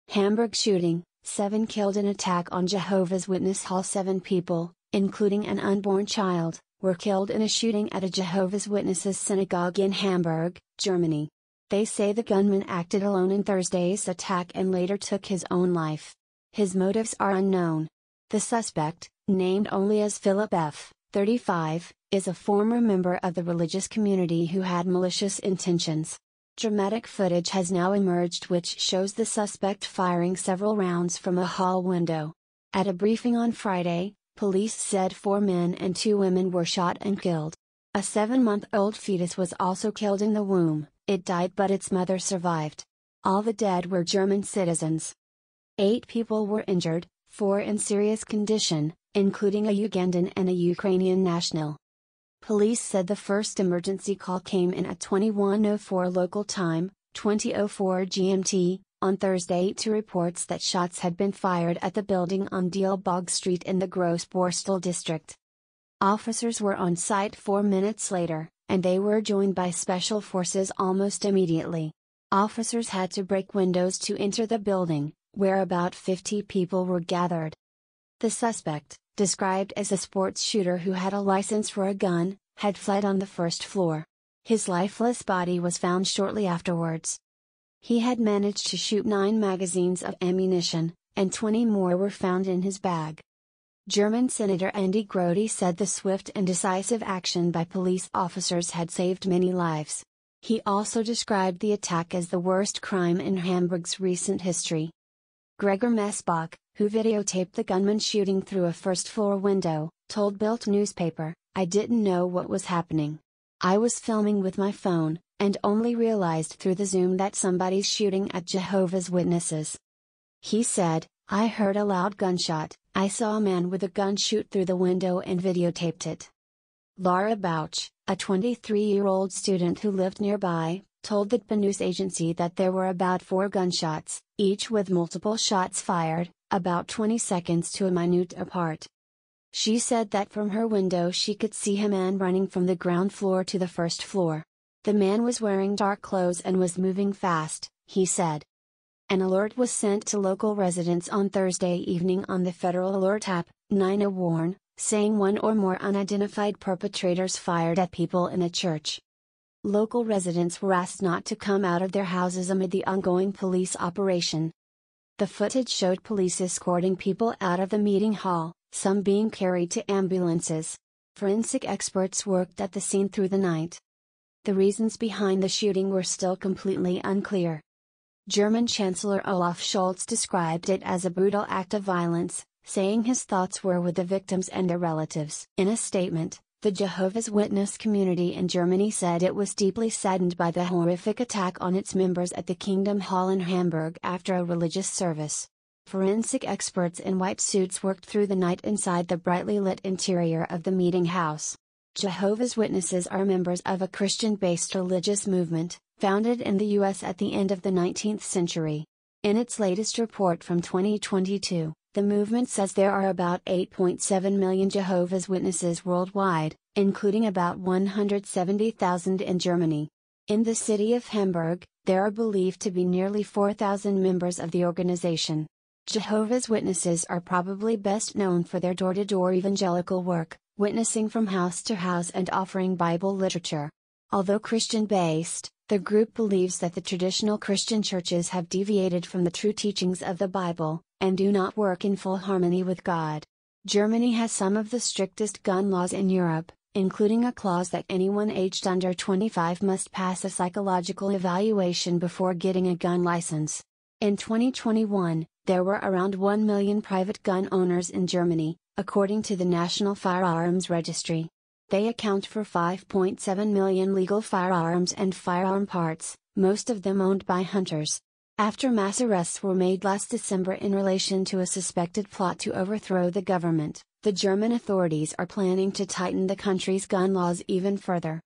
Hamburg shooting, 7 killed in attack on Jehovah's Witness Hall. 7 people, including an unborn child, were killed in a shooting at a Jehovah's Witnesses synagogue in Hamburg, Germany. They say the gunman acted alone in Thursday's attack and later took his own life. His motives are unknown. The suspect, named only as Philip F., 35, is a former member of the religious community who had malicious intentions. Dramatic footage has now emerged which shows the suspect firing several rounds from a hall window. At a briefing on Friday, police said 4 men and 2 women were shot and killed. A 7-month-old fetus was also killed in the womb. It died but its mother survived. All the dead were German citizens. 8 people were injured, 4 in serious condition, including a Ugandan and a Ukrainian national. Police said the first emergency call came in at 21:04 local time, 20:04 GMT, on Thursday to reports that shots had been fired at the building on Dielbog Street in the Grossborstel district. Officers were on site 4 minutes later, and they were joined by special forces almost immediately. Officers had to break windows to enter the building, where about 50 people were gathered. The suspect, described as a sports shooter who had a license for a gun, had fled on the first floor. His lifeless body was found shortly afterwards. He had managed to shoot 9 magazines of ammunition, and 20 more were found in his bag. German Senator Andy Grody said the swift and decisive action by police officers had saved many lives. He also described the attack as the worst crime in Hamburg's recent history. Gregor Messbach, who videotaped the gunman shooting through a first-floor window, told Bild newspaper, "I didn't know what was happening. I was filming with my phone, and only realized through the Zoom that somebody's shooting at Jehovah's Witnesses." He said, "I heard a loud gunshot, I saw a man with a gun shoot through the window and videotaped it." Laura Bouch, a 23-year-old student who lived nearby, told the news agency that there were about 4 gunshots, each with multiple shots fired, about 20 seconds to a minute apart. She said that from her window she could see a man running from the ground floor to the first floor. The man was wearing dark clothes and was moving fast, he said. An alert was sent to local residents on Thursday evening on the Federal Alert app, 911, saying 1 or more unidentified perpetrators fired at people in a church. Local residents were asked not to come out of their houses amid the ongoing police operation. The footage showed police escorting people out of the meeting hall, some being carried to ambulances. Forensic experts worked at the scene through the night. The reasons behind the shooting were still completely unclear. German Chancellor Olaf Scholz described it as a brutal act of violence, saying his thoughts were with the victims and their relatives. In a statement, the Jehovah's Witness community in Germany said it was deeply saddened by the horrific attack on its members at the Kingdom Hall in Hamburg after a religious service. Forensic experts in white suits worked through the night inside the brightly lit interior of the meeting house. Jehovah's Witnesses are members of a Christian-based religious movement, founded in the U.S. at the end of the 19th century. In its latest report from 2022, the movement says there are about 8.7 million Jehovah's Witnesses worldwide, including about 170,000 in Germany. In the city of Hamburg, there are believed to be nearly 4,000 members of the organization. Jehovah's Witnesses are probably best known for their door-to-door evangelical work, witnessing from house to house and offering Bible literature. Although Christian-based, the group believes that the traditional Christian churches have deviated from the true teachings of the Bible, and do not work in full harmony with God. Germany has some of the strictest gun laws in Europe, including a clause that anyone aged under 25 must pass a psychological evaluation before getting a gun license. In 2021, there were around 1 million private gun owners in Germany, according to the National Firearms Registry. They account for 5.7 million legal firearms and firearm parts, most of them owned by hunters. After mass arrests were made last December in relation to a suspected plot to overthrow the government, the German authorities are planning to tighten the country's gun laws even further.